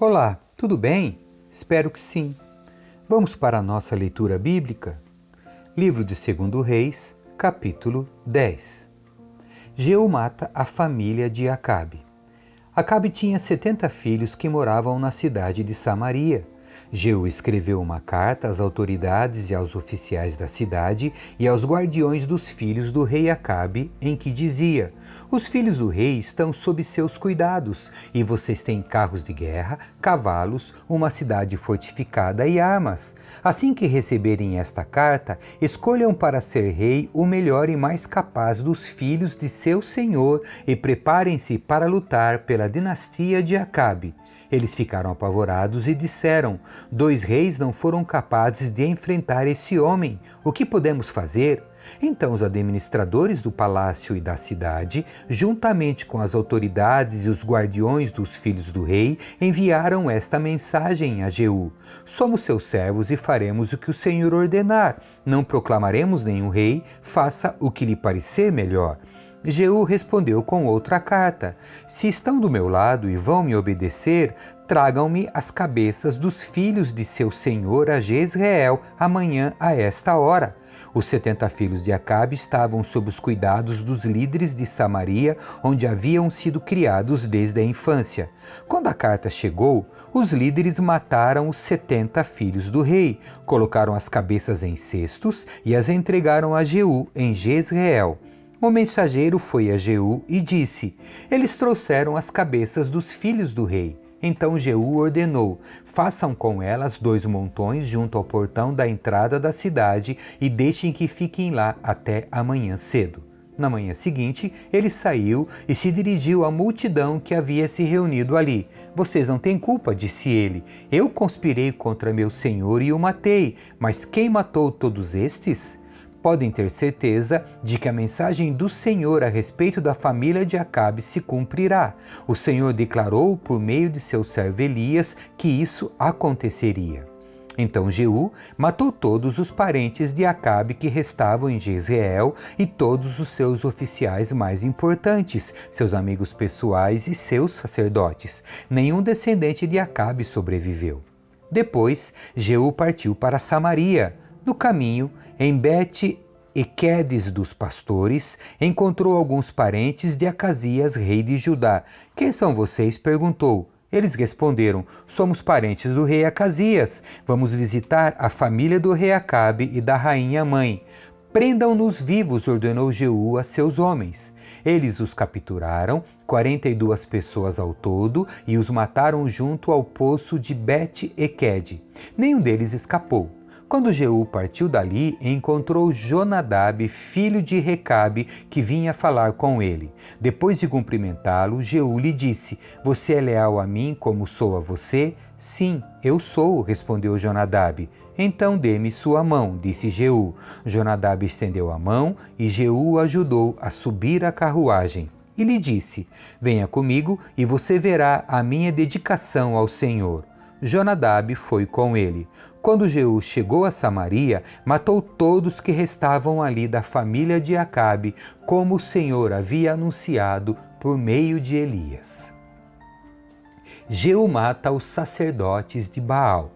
Olá, tudo bem? Espero que sim. Vamos para a nossa leitura bíblica? Livro de 2 Reis, capítulo 10. Jeú mata a família de Acabe. Acabe tinha 70 filhos que moravam na cidade de Samaria. Jeú escreveu uma carta às autoridades e aos oficiais da cidade e aos guardiões dos filhos do rei Acabe, em que dizia: os filhos do rei estão sob seus cuidados, e vocês têm carros de guerra, cavalos, uma cidade fortificada e armas. Assim que receberem esta carta, escolham para ser rei o melhor e mais capaz dos filhos de seu senhor e preparem-se para lutar pela dinastia de Acabe. Eles ficaram apavorados e disseram: 2 reis não foram capazes de enfrentar esse homem. O que podemos fazer? Então os administradores do palácio e da cidade, juntamente com as autoridades e os guardiões dos filhos do rei, enviaram esta mensagem a Jeú: somos seus servos e faremos o que o Senhor ordenar. Não proclamaremos nenhum rei, faça o que lhe parecer melhor. Jeú respondeu com outra carta: se estão do meu lado e vão me obedecer, tragam-me as cabeças dos filhos de seu senhor a Jezreel amanhã a esta hora. Os 70 filhos de Acabe estavam sob os cuidados dos líderes de Samaria, onde haviam sido criados desde a infância. Quando a carta chegou, os líderes mataram os 70 filhos do rei, colocaram as cabeças em cestos e as entregaram a Jeú em Jezreel. O mensageiro foi a Jeú e disse: eles trouxeram as cabeças dos filhos do rei. Então Jeú ordenou: façam com elas 2 montões junto ao portão da entrada da cidade e deixem que fiquem lá até amanhã cedo. Na manhã seguinte, ele saiu e se dirigiu à multidão que havia se reunido ali. Vocês não têm culpa, disse ele. Eu conspirei contra meu senhor e o matei, mas quem matou todos estes? Podem ter certeza de que a mensagem do Senhor a respeito da família de Acabe se cumprirá. O Senhor declarou por meio de seu servo Elias que isso aconteceria. Então Jeú matou todos os parentes de Acabe que restavam em Jezreel e todos os seus oficiais mais importantes, seus amigos pessoais e seus sacerdotes. Nenhum descendente de Acabe sobreviveu. Depois, Jeú partiu para Samaria. No caminho, em Bet-Equedes dos pastores, encontrou alguns parentes de Acasias, rei de Judá. Quem são vocês? Perguntou. Eles responderam: somos parentes do rei Acasias. Vamos visitar a família do rei Acabe e da rainha mãe. Prendam-nos vivos, ordenou Jeú a seus homens. Eles os capturaram, 42 pessoas ao todo, e os mataram junto ao poço de Bet-Equede. Nenhum deles escapou. Quando Jeú partiu dali, encontrou Jonadab, filho de Recabe, que vinha falar com ele. Depois de cumprimentá-lo, Jeú lhe disse: você é leal a mim como sou a você? Sim, eu sou, respondeu Jonadab. Então dê-me sua mão, disse Jeú. Jonadab estendeu a mão e Jeú o ajudou a subir a carruagem. E lhe disse: venha comigo e você verá a minha dedicação ao Senhor. Jonadab foi com ele. Quando Jeú chegou a Samaria, matou todos que restavam ali da família de Acabe, como o Senhor havia anunciado por meio de Elias. Jeú mata os sacerdotes de Baal.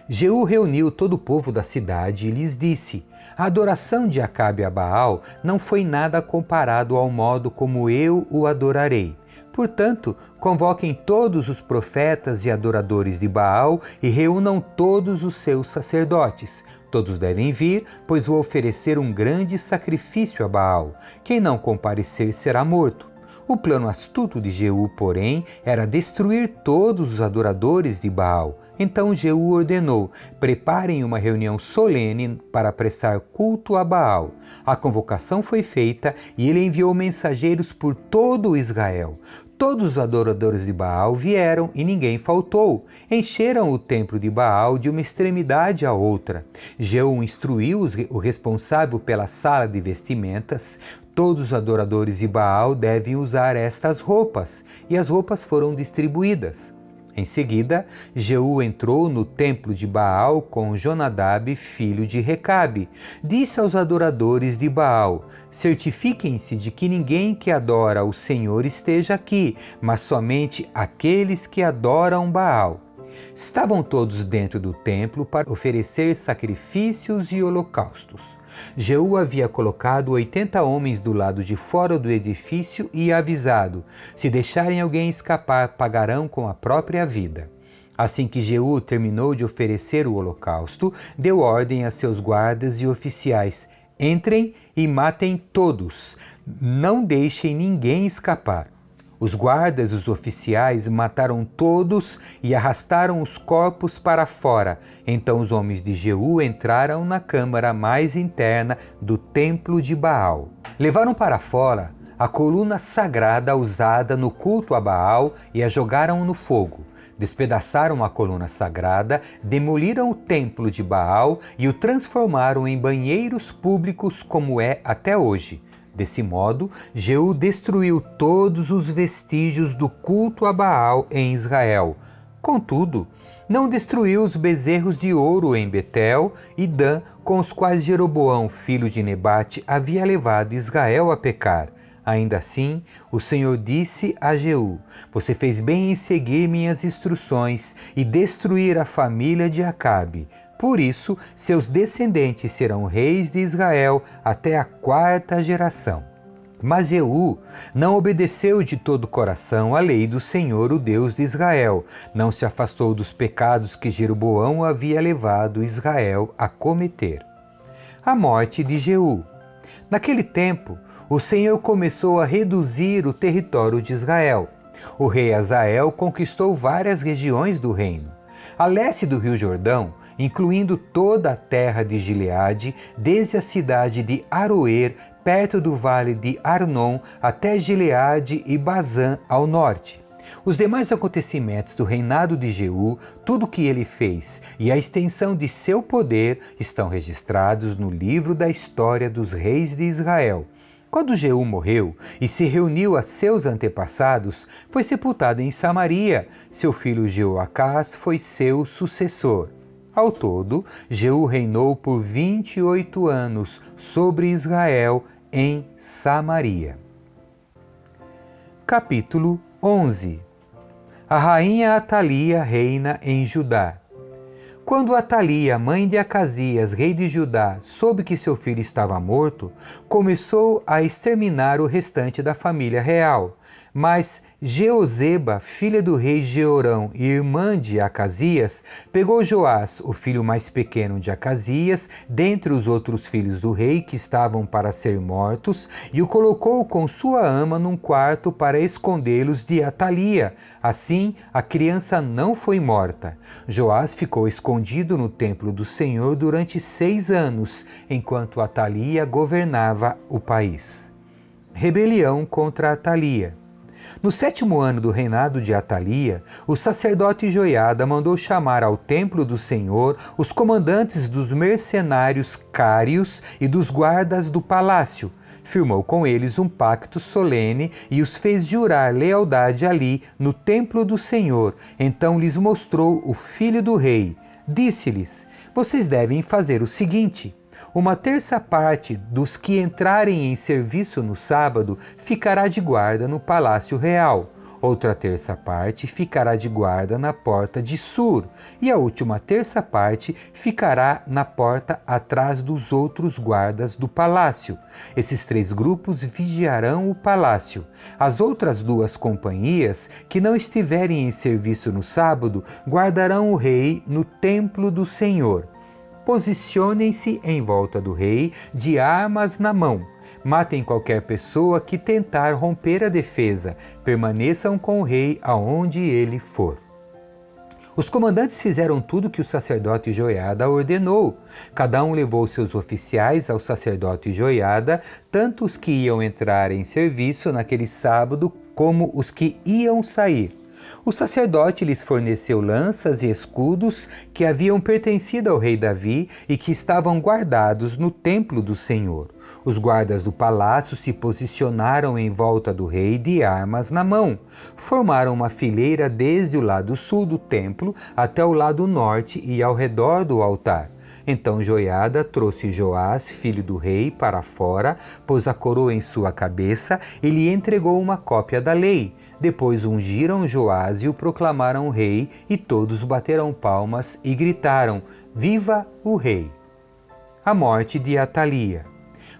Jeú reuniu todo o povo da cidade e lhes disse: a adoração de Acabe a Baal não foi nada comparado ao modo como eu o adorarei. Portanto, convoquem todos os profetas e adoradores de Baal e reúnam todos os seus sacerdotes. Todos devem vir, pois vou oferecer um grande sacrifício a Baal. Quem não comparecer será morto. O plano astuto de Jeú, porém, era destruir todos os adoradores de Baal. Então Jeú ordenou: preparem uma reunião solene para prestar culto a Baal. A convocação foi feita e ele enviou mensageiros por todo Israel. Todos os adoradores de Baal vieram e ninguém faltou. Encheram o templo de Baal de uma extremidade à outra. Jeú instruiu o responsável pela sala de vestimentas: todos os adoradores de Baal devem usar estas roupas. E as roupas foram distribuídas. Em seguida, Jeú entrou no templo de Baal com Jonadab, filho de Recabe. Disse aos adoradores de Baal: certifiquem-se de que ninguém que adora o Senhor esteja aqui, mas somente aqueles que adoram Baal. Estavam todos dentro do templo para oferecer sacrifícios e holocaustos. Jeú havia colocado 80 homens do lado de fora do edifício e avisado: se deixarem alguém escapar, pagarão com a própria vida. Assim que Jeú terminou de oferecer o holocausto, deu ordem a seus guardas e oficiais: entrem e matem todos, não deixem ninguém escapar. Os guardas e os oficiais mataram todos e arrastaram os corpos para fora. Então os homens de Jeú entraram na câmara mais interna do templo de Baal. Levaram para fora a coluna sagrada usada no culto a Baal e a jogaram no fogo. Despedaçaram a coluna sagrada, demoliram o templo de Baal e o transformaram em banheiros públicos como é até hoje. Desse modo, Jeú destruiu todos os vestígios do culto a Baal em Israel. Contudo, não destruiu os bezerros de ouro em Betel e Dan, com os quais Jeroboão, filho de Nebate, havia levado Israel a pecar. Ainda assim, o Senhor disse a Jeú: você fez bem em seguir minhas instruções e destruir a família de Acabe. Por isso, seus descendentes serão reis de Israel até a 4ª geração. Mas Jeú não obedeceu de todo o coração à lei do Senhor, o Deus de Israel. Não se afastou dos pecados que Jeroboão havia levado Israel a cometer. A morte de Jeú. Naquele tempo, o Senhor começou a reduzir o território de Israel. O rei Azael conquistou várias regiões do reino. A leste do rio Jordão, incluindo toda a terra de Gileade, desde a cidade de Aroer, perto do vale de Arnon, até Gileade e Bazã ao norte. Os demais acontecimentos do reinado de Jeú, tudo o que ele fez e a extensão de seu poder estão registrados no livro da história dos reis de Israel. Quando Jeú morreu e se reuniu a seus antepassados, foi sepultado em Samaria. Seu filho Jeoacás foi seu sucessor. Ao todo, Jeú reinou por 28 anos sobre Israel em Samaria. Capítulo 11. A rainha Atalia reina em Judá. Quando Atalia, mãe de Acasias, rei de Judá, soube que seu filho estava morto, começou a exterminar o restante da família real. Mas Jeozeba, filha do rei Jeorão e irmã de Acasias, pegou Joás, o filho mais pequeno de Acasias, dentre os outros filhos do rei que estavam para ser mortos, e o colocou com sua ama num quarto para escondê-los de Atalia. Assim, a criança não foi morta. Joás ficou escondido no templo do Senhor durante 6 anos, enquanto Atalia governava o país. Rebelião contra Atalia. No 7º ano do reinado de Atalia, o sacerdote Joiada mandou chamar ao templo do Senhor os comandantes dos mercenários cários e dos guardas do palácio. Firmou com eles um pacto solene e os fez jurar lealdade ali no templo do Senhor. Então lhes mostrou o filho do rei. Disse-lhes: vocês devem fazer o seguinte: 1/3 parte dos que entrarem em serviço no sábado ficará de guarda no palácio real. Outra 1/3 parte ficará de guarda na porta de Sur, e a última 1/3 parte ficará na porta atrás dos outros guardas do palácio. Esses 3 grupos vigiarão o palácio. As outras 2 companhias, que não estiverem em serviço no sábado, guardarão o rei no templo do Senhor. Posicionem-se em volta do rei, de armas na mão. Matem qualquer pessoa que tentar romper a defesa. Permaneçam com o rei aonde ele for. Os comandantes fizeram tudo que o sacerdote Joiada ordenou. Cada um levou seus oficiais ao sacerdote Joiada, tanto os que iam entrar em serviço naquele sábado como os que iam sair. O sacerdote lhes forneceu lanças e escudos que haviam pertencido ao rei Davi e que estavam guardados no templo do Senhor. Os guardas do palácio se posicionaram em volta do rei de armas na mão. Formaram uma fileira desde o lado sul do templo até o lado norte e ao redor do altar. Então Joiada trouxe Joás, filho do rei, para fora, pôs a coroa em sua cabeça e lhe entregou uma cópia da lei. Depois ungiram Joás e o proclamaram rei, e todos bateram palmas e gritaram: Viva o rei! A morte de Atalia.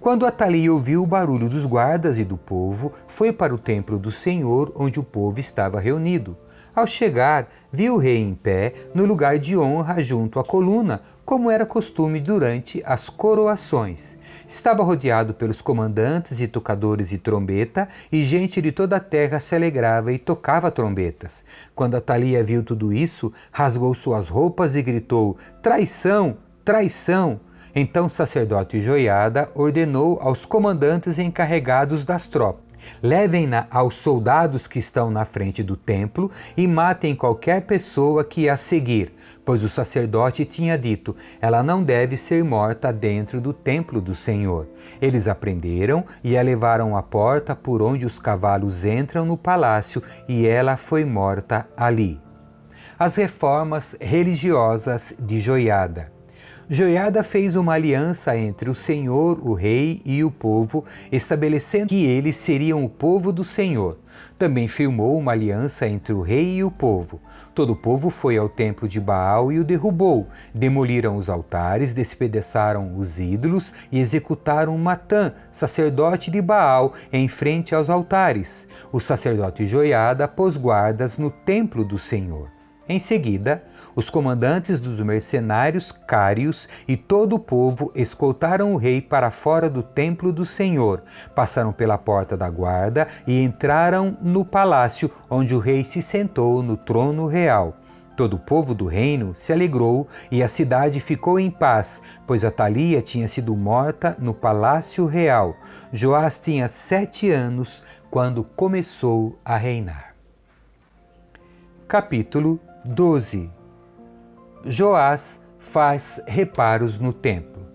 Quando Atalia ouviu o barulho dos guardas e do povo, foi para o templo do Senhor, onde o povo estava reunido. Ao chegar, viu o rei em pé, no lugar de honra junto à coluna, como era costume durante as coroações. Estava rodeado pelos comandantes e tocadores de trombeta, e gente de toda a terra se alegrava e tocava trombetas. Quando Atalia viu tudo isso, rasgou suas roupas e gritou: Traição! Traição! Então o sacerdote Joiada ordenou aos comandantes encarregados das tropas: levem-na aos soldados que estão na frente do templo e matem qualquer pessoa que a seguir, pois o sacerdote tinha dito: ela não deve ser morta dentro do templo do Senhor. Eles a prenderam e a levaram à porta por onde os cavalos entram no palácio, e ela foi morta ali. As reformas religiosas de Joiada. Joiada fez uma aliança entre o Senhor, o rei e o povo, estabelecendo que eles seriam o povo do Senhor. Também firmou uma aliança entre o rei e o povo. Todo o povo foi ao templo de Baal e o derrubou. Demoliram os altares, despedaçaram os ídolos e executaram Matã, sacerdote de Baal, em frente aos altares. O sacerdote Joiada pôs guardas no templo do Senhor. Em seguida, os comandantes dos mercenários cários e todo o povo escoltaram o rei para fora do templo do Senhor, passaram pela porta da guarda e entraram no palácio, onde o rei se sentou no trono real. Todo o povo do reino se alegrou e a cidade ficou em paz, pois Atalia tinha sido morta no palácio real. Joás tinha 7 anos quando começou a reinar. Capítulo 12. Joás faz reparos no templo.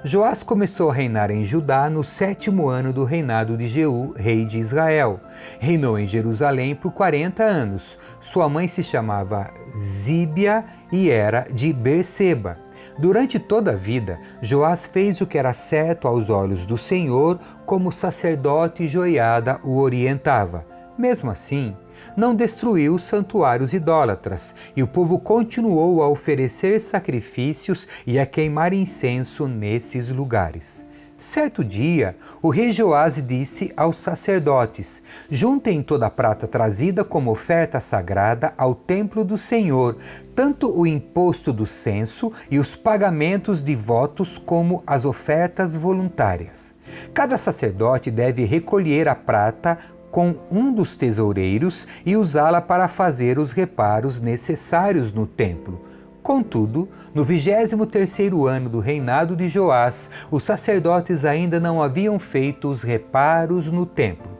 Joás começou a reinar em Judá no 7º ano do reinado de Jeú, rei de Israel. Reinou em Jerusalém por 40 anos. Sua mãe se chamava Zíbia e era de Berseba. Durante toda a vida, Joás fez o que era certo aos olhos do Senhor, como o sacerdote Joiada o orientava. Mesmo assim, não destruiu os santuários idólatras, e o povo continuou a oferecer sacrifícios e a queimar incenso nesses lugares. Certo dia, o rei Joás disse aos sacerdotes: juntem toda a prata trazida como oferta sagrada ao templo do Senhor, tanto o imposto do censo e os pagamentos de votos como as ofertas voluntárias. Cada sacerdote deve recolher a prata com um dos tesoureiros e usá-la para fazer os reparos necessários no templo. Contudo, no 23º ano do reinado de Joás, os sacerdotes ainda não haviam feito os reparos no templo.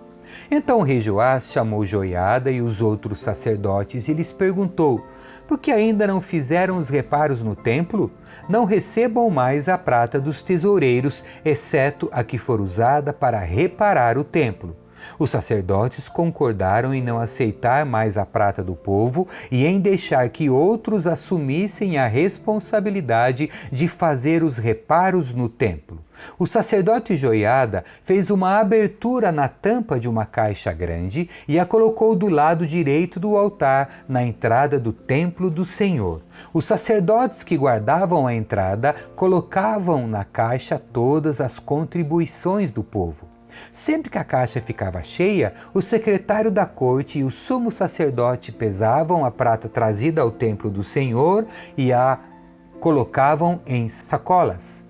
Então o rei Joás chamou Joiada e os outros sacerdotes e lhes perguntou: por que ainda não fizeram os reparos no templo? Não recebam mais a prata dos tesoureiros, exceto a que for usada para reparar o templo. Os sacerdotes concordaram em não aceitar mais a prata do povo e em deixar que outros assumissem a responsabilidade de fazer os reparos no templo. O sacerdote Joiada fez uma abertura na tampa de uma caixa grande e a colocou do lado direito do altar, na entrada do templo do Senhor. Os sacerdotes que guardavam a entrada colocavam na caixa todas as contribuições do povo. Sempre que a caixa ficava cheia, o secretário da corte e o sumo sacerdote pesavam a prata trazida ao templo do Senhor e a colocavam em sacolas.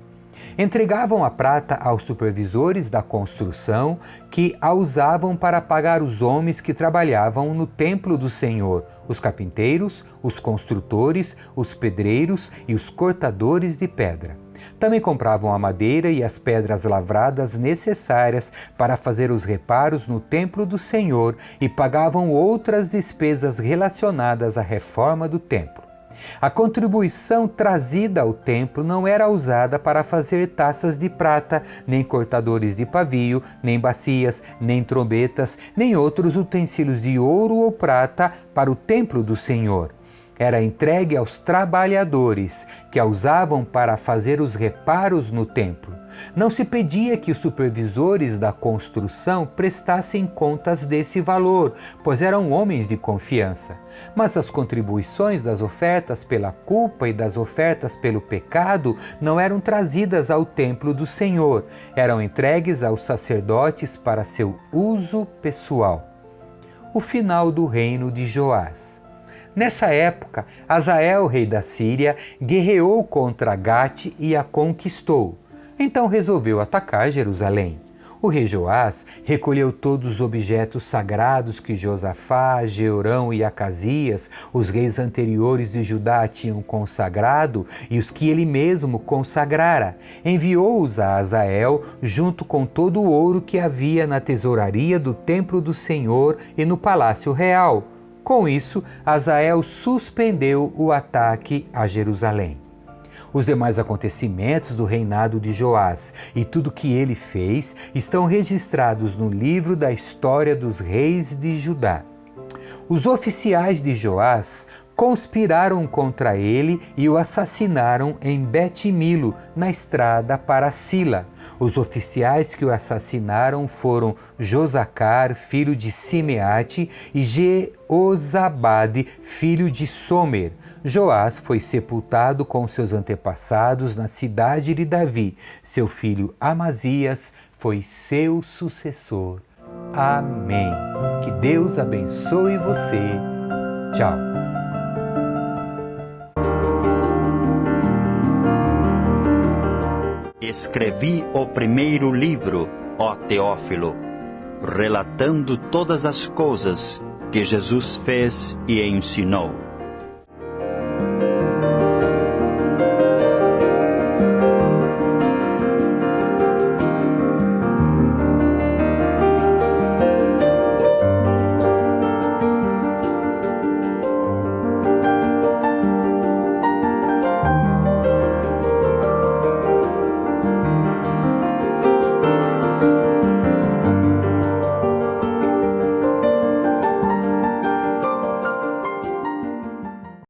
Entregavam a prata aos supervisores da construção, que a usavam para pagar os homens que trabalhavam no templo do Senhor, os carpinteiros, os construtores, os pedreiros e os cortadores de pedra. Também compravam a madeira e as pedras lavradas necessárias para fazer os reparos no templo do Senhor e pagavam outras despesas relacionadas à reforma do templo. A contribuição trazida ao templo não era usada para fazer taças de prata, nem cortadores de pavio, nem bacias, nem trombetas, nem outros utensílios de ouro ou prata para o templo do Senhor. Era entregue aos trabalhadores, que a usavam para fazer os reparos no templo. Não se pedia que os supervisores da construção prestassem contas desse valor, pois eram homens de confiança. Mas as contribuições das ofertas pela culpa e das ofertas pelo pecado não eram trazidas ao templo do Senhor, eram entregues aos sacerdotes para seu uso pessoal. O final do reino de Joás. Nessa época, Hazael, rei da Síria, guerreou contra Gate e a conquistou. Então resolveu atacar Jerusalém. O rei Joás recolheu todos os objetos sagrados que Josafá, Jeorão e Acasias, os reis anteriores de Judá, tinham consagrado e os que ele mesmo consagrara. Enviou-os a Hazael junto com todo o ouro que havia na tesouraria do templo do Senhor e no palácio real. Com isso, Hazael suspendeu o ataque a Jerusalém. Os demais acontecimentos do reinado de Joás e tudo que ele fez estão registrados no livro da história dos reis de Judá. Os oficiais de Joás conspiraram contra ele e o assassinaram em Bet-Milo, na estrada para Sila. Os oficiais que o assassinaram foram Josacar, filho de Simeate, e Jeozabade, filho de Somer. Joás foi sepultado com seus antepassados na cidade de Davi. Seu filho Amazias foi seu sucessor. Amém. Que Deus abençoe você. Tchau. Escrevi o primeiro livro, ó Teófilo, relatando todas as coisas que Jesus fez e ensinou,